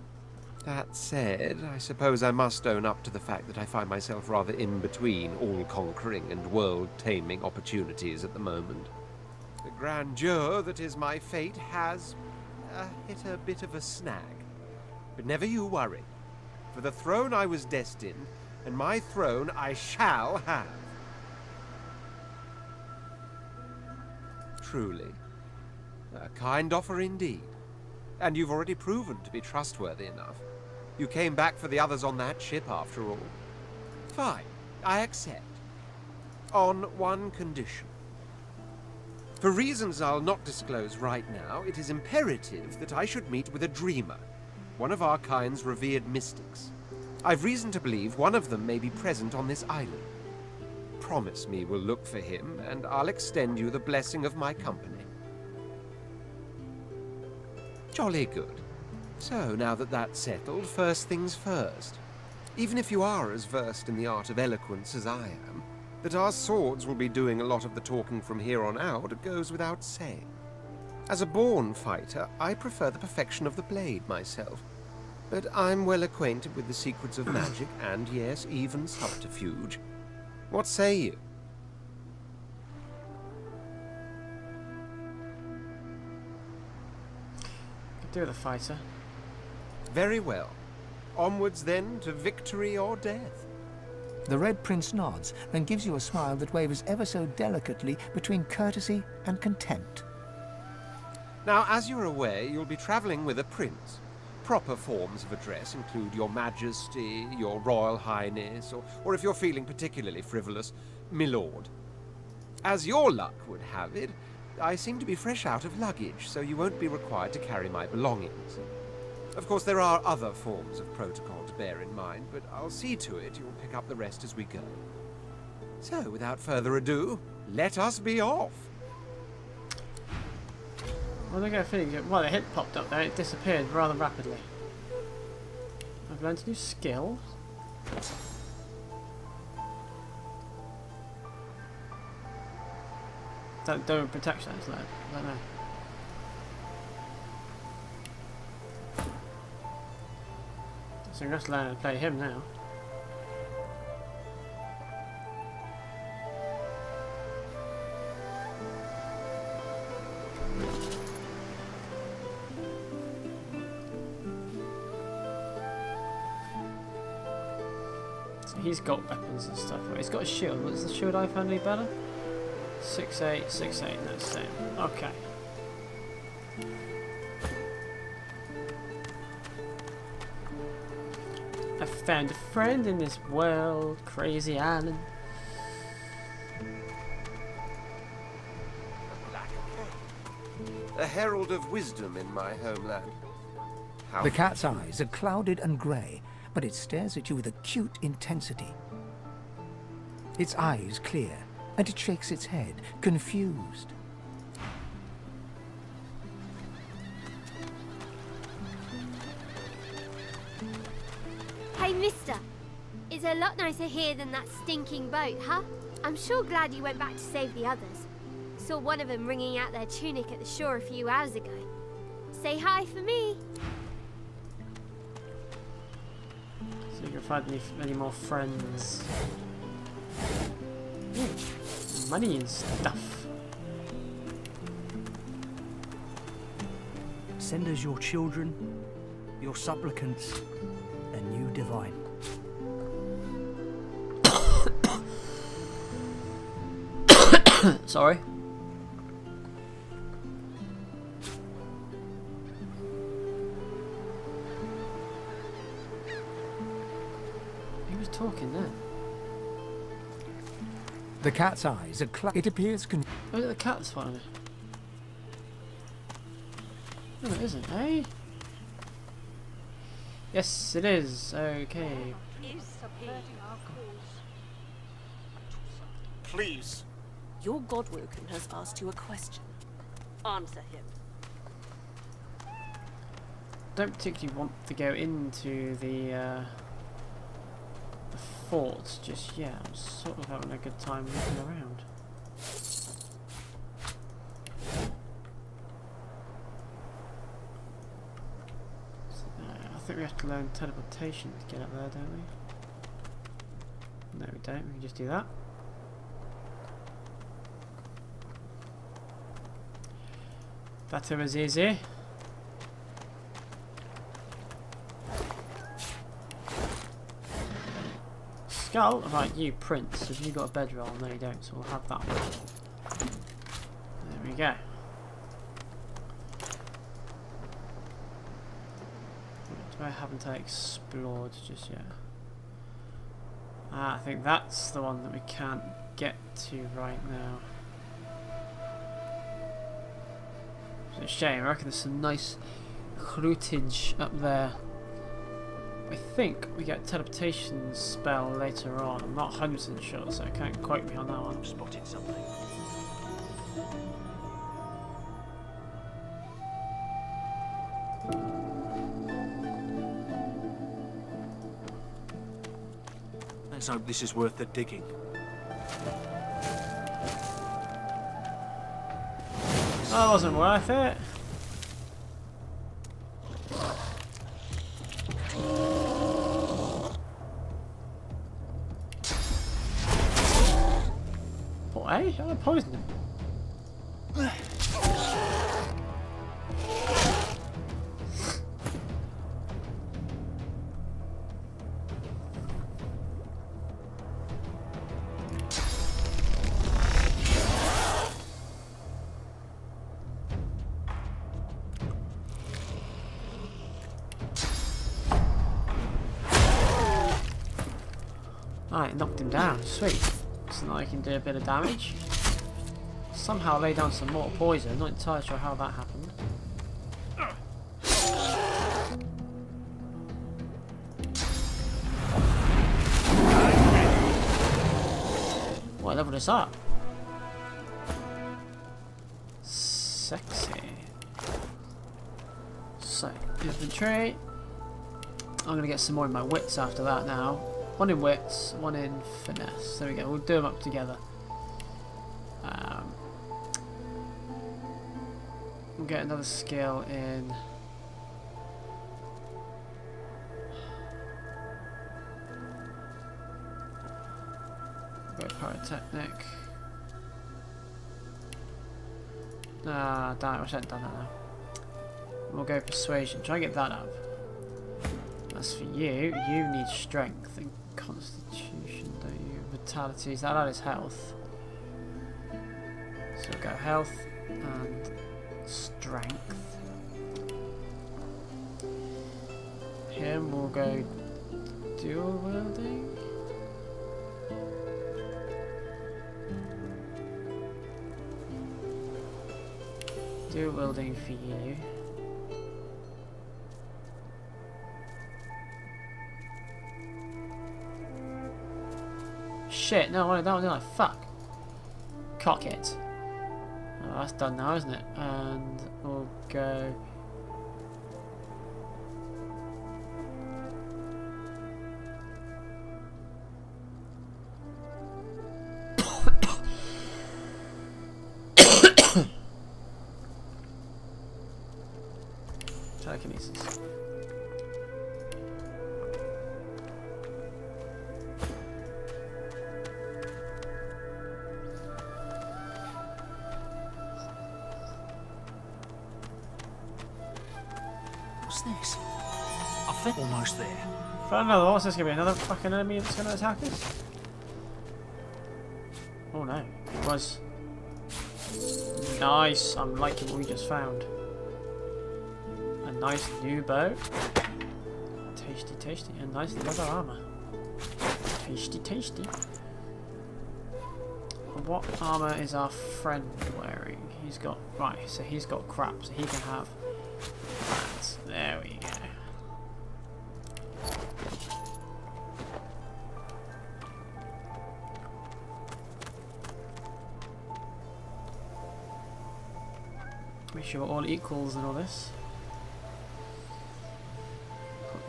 That said, I suppose I must own up to the fact that I find myself rather in between all-conquering and world-taming opportunities at the moment. The grandeur that is my fate has hit a bit of a snag. But never you worry. For the throne I was destined, and my throne I shall have. Truly. A kind offer indeed. And you've already proven to be trustworthy enough. You came back for the others on that ship, after all. Fine, I accept. On one condition. For reasons I'll not disclose right now, it is imperative that I should meet with a dreamer, one of our kind's revered mystics. I've reason to believe one of them may be present on this island. Promise me we'll look for him, and I'll extend you the blessing of my company. Jolly good. So, now that that's settled, first things first. Even if you are as versed in the art of eloquence as I am, that our swords will be doing a lot of the talking from here on out goes without saying. As a born fighter, I prefer the perfection of the blade myself. But I'm well acquainted with the secrets of magic and, yes, even subterfuge. What say you? Could do with a fighter. Very well. Onwards then to victory or death. The Red Prince nods and gives you a smile that wavers ever so delicately between courtesy and contempt. Now, as you're aware, you'll be travelling with a prince. Proper forms of address include Your Majesty, Your Royal Highness, or if you're feeling particularly frivolous, Milord. As your luck would have it, I seem to be fresh out of luggage, so you won't be required to carry my belongings. Of course, there are other forms of protocol to bear in mind, but I'll see to it you'll pick up the rest as we go. So, without further ado, let us be off. Well, I got a feeling, well, the hit popped up there, it disappeared rather rapidly. I've learned a new skill. That dome of protection, is that? I don't know. So I'm just learning to play him now. So he's got weapons and stuff. He's got a shield. What's the shield I found any better? 6'8", 6'8", that's the same. Okay. I found a friend in this world, crazy island. A herald of wisdom in my homeland. The cat's eyes are clouded and grey, but it stares at you with acute intensity. Its eyes clear, and it shakes its head, confused. Hey, mister. It's a lot nicer here than that stinking boat, huh? I'm sure glad you went back to save the others. Saw one of them wringing out their tunic at the shore a few hours ago. Say hi for me. So you can find any more friends. Ooh, money and stuff. Send us your children, your supplicants, and you divine. Sorry. He was talking then. The cat's eyes are it appears Oh, the cat's finally. No, it isn't, eh? Yes, it is. Okay. Please. Your Godwoken has asked you a question. Answer him. Don't particularly want to go into the the fort just yet. I'm sort of having a good time looking around. I think we have to learn teleportation to get up there, don't we? No, we don't. We can just do that. That was easy. Skull? Right, you prince. Have you got a bedroll? No, you don't, so we'll have that one. There we go. I haven't explored just yet. I think that's the one that we can't get to right now. It's a shame. I reckon there's some nice fruitage up there. I think we get a teleportation spell later on. I'm not 100% sure, so I can't quote me on that one. I'm spotting something. Let's hope this is worth the digging. That wasn't worth it. Boy, I poisoned him. Alright, knocked him down. Sweet. So now I can do a bit of damage. Somehow lay down some mortal poison. Not entirely sure how that happened. What level is that? Sexy. So, infantry. I'm gonna get some more in my wits after that now. One in wits, one in finesse. There we go. We'll do them up together. We'll get another skill in. We'll go pyrotechnic. Ah, damn it! I should have done that now. We'll go persuasion. Try and get that up. As for you, you need strength and constitution, don't you? Vitality, is that is health? So we'll go health and strength. Him we'll go dual wielding. Dual wielding for you. Shit, no, that was like fuck. Cock it. Oh, that's done now, isn't it? And we'll go. Telekinesis. What's this? I think almost there. Found another one. What's this gonna be? Another fucking enemy that's gonna attack us? Oh no, it was. Nice. I'm liking what we just found. A nice new bow. Tasty, tasty, and nice leather armor. Tasty, tasty. What armor is our friend wearing? He's got so he's got crap, so he can have that. There we go. Make sure we're all equals and all this.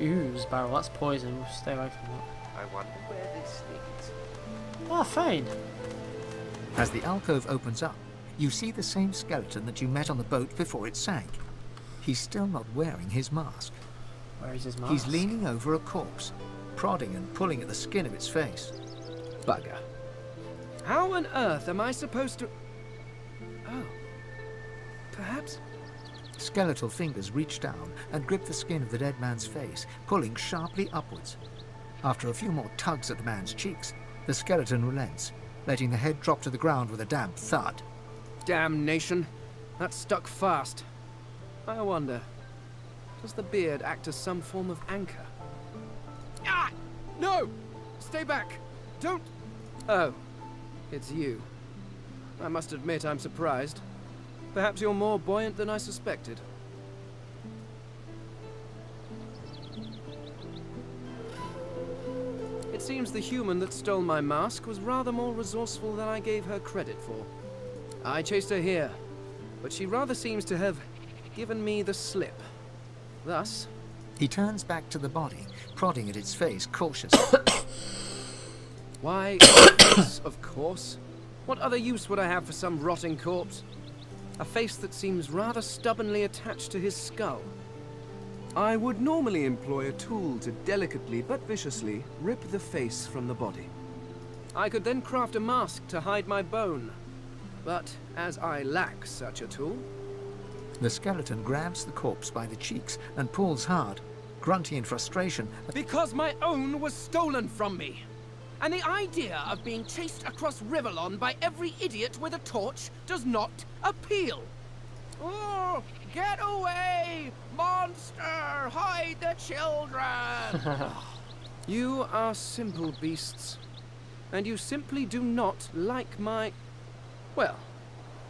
Ooze barrel, that's poison. We'll stay away from that. I wonder where this leads. Ah, fine. As the alcove opens up, you see the same skeleton that you met on the boat before it sank. He's still not wearing his mask. Where is his mask? He's leaning over a corpse, prodding and pulling at the skin of its face. Bugger. How on earth am I supposed to... Oh. Perhaps... Skeletal fingers reach down and grip the skin of the dead man's face, pulling sharply upwards. After a few more tugs at the man's cheeks, the skeleton relents, letting the head drop to the ground with a damp thud. Damnation. That stuck fast. I wonder, does the beard act as some form of anchor? Ah! No! Stay back! Don't... Oh, it's you. I must admit I'm surprised. Perhaps you're more buoyant than I suspected. It seems the human that stole my mask was rather more resourceful than I gave her credit for. I chased her here, but she rather seems to have given me the slip. Thus... He turns back to the body, prodding at its face cautiously. Why, yes, of course. What other use would I have for some rotting corpse? A face that seems rather stubbornly attached to his skull. I would normally employ a tool to delicately but viciously rip the face from the body. I could then craft a mask to hide my bone. But as I lack such a tool... The skeleton grabs the corpse by the cheeks and pulls hard, grunting in frustration. Because my own was stolen from me! And the idea of being chased across Rivellon by every idiot with a torch does not appeal. Oh, get away! Monster! Hide the children! You are simple beasts. And you simply do not like my... Well,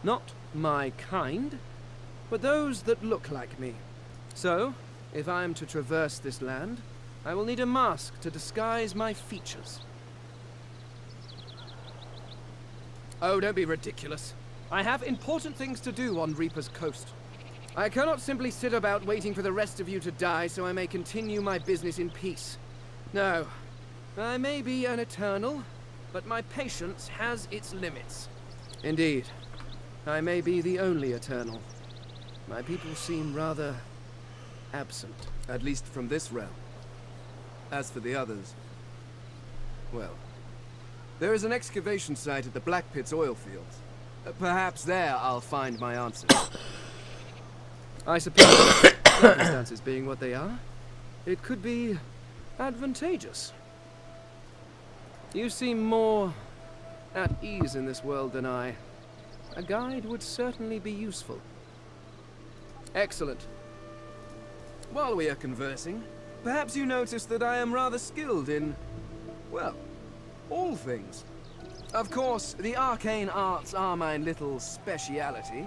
not my kind, but those that look like me. So, if I am to traverse this land, I will need a mask to disguise my features. Oh, don't be ridiculous. I have important things to do on Reaper's Coast. I cannot simply sit about waiting for the rest of you to die so I may continue my business in peace. No, I may be an eternal, but my patience has its limits. Indeed, I may be the only eternal. My people seem rather absent, at least from this realm. As for the others, well... There is an excavation site at the Black Pit's oil fields. Perhaps there I'll find my answers. I suppose, circumstances being what they are, it could be advantageous. You seem more at ease in this world than I. A guide would certainly be useful. Excellent. While we are conversing, perhaps you notice that I am rather skilled in, well, all things. Of course, the arcane arts are my little speciality,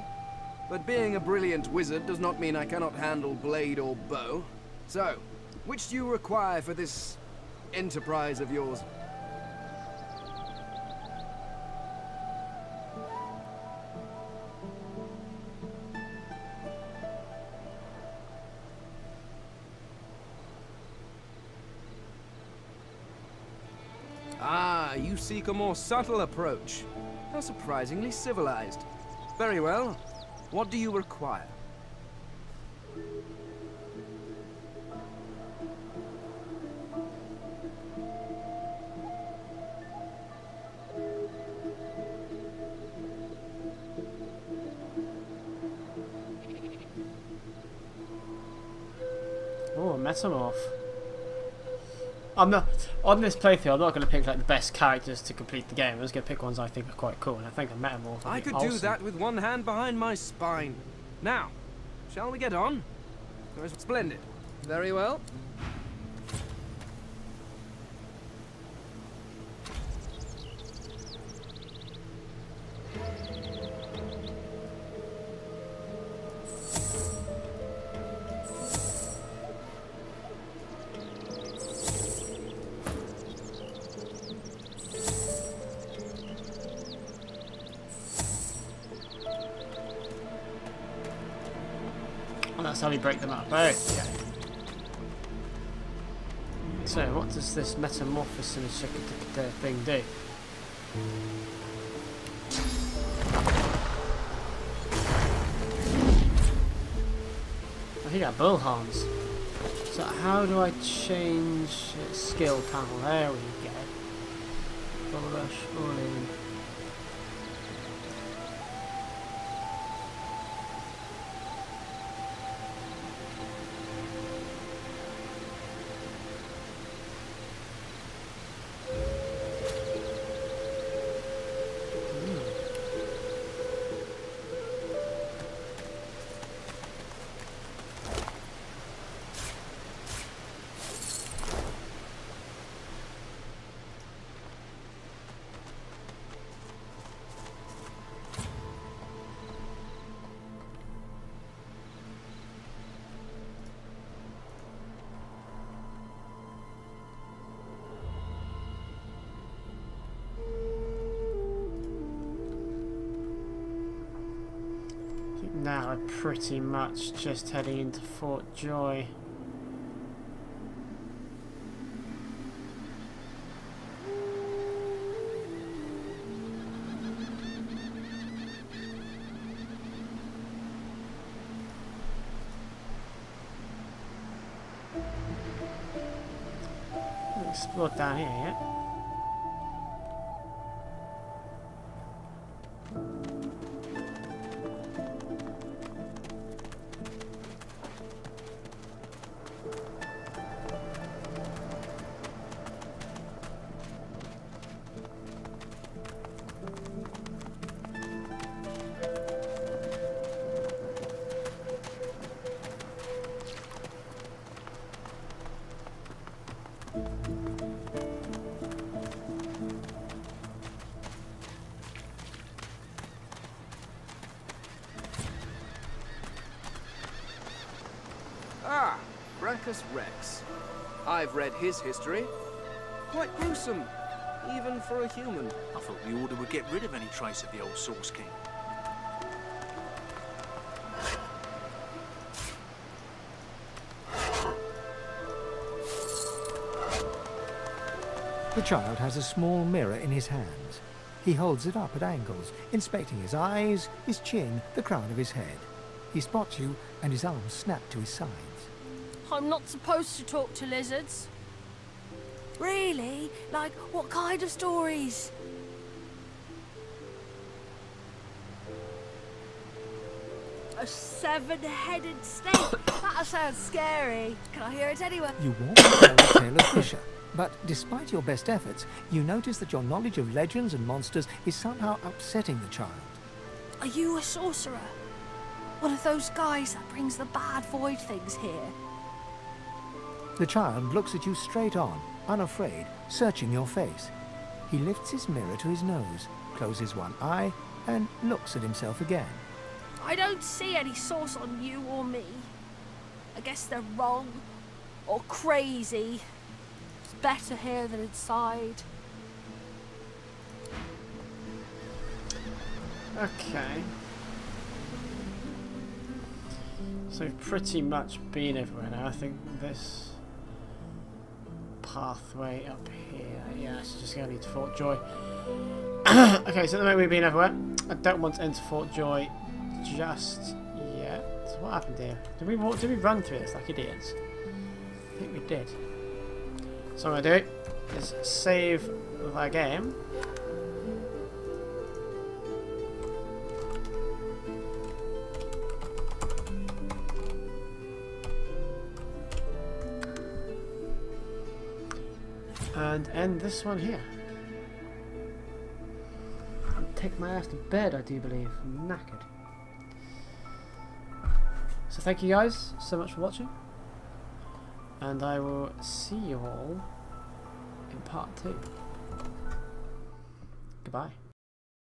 but being a brilliant wizard does not mean I cannot handle blade or bow. So, which do you require for this enterprise of yours? Ah, you seek a more subtle approach. How surprisingly civilized. Very well. What do you require? Oh, Metamorph. I'm not on this playthrough. I'm not going to pick like the best characters to complete the game. I'm just going to pick ones I think are quite cool, and I think a Metamorph. I could do that with one hand behind my spine. Now, shall we get on? Splendid. Very well. That's how we break them up. Okay. So, what does this metamorphosis thing do? I think I got bull horns. So how do I change skill panel? There we go. Bull rush, all in. Now I'm pretty much just heading into Fort Joy. Haven't explored down here yet. Ah, Brancus Rex. I've read his history. Quite gruesome, even for a human. I thought the Order would get rid of any trace of the old Source King. The child has a small mirror in his hands. He holds it up at angles, inspecting his eyes, his chin, the crown of his head. He spots you, and his arms snap to his sides. I'm not supposed to talk to lizards. Really? Like, what kind of stories? A 7-headed snake. That sounds scary. Can I hear it anyway? You walk tell the tale of Fisher, but despite your best efforts, you notice that your knowledge of legends and monsters is somehow upsetting the child. Are you a sorcerer? One of those guys that brings the bad void things here? The child looks at you straight on, unafraid, searching your face. He lifts his mirror to his nose, closes one eye, and looks at himself again. I don't see any source on you or me. I guess they're wrong. Or crazy. It's better here than inside. Okay. So we've pretty much been everywhere now. I think this pathway up here. Yeah, it's just going to lead to Fort Joy. Okay, so at the moment we've been everywhere. I don't want to enter Fort Joy just yet. So what happened here? Did we run through this like idiots? I think we did. So what I'm going to do is save the game. And end this one here. And take my ass to bed, I do believe. I'm knackered. So thank you guys so much for watching. And I will see you all in part 2. Goodbye.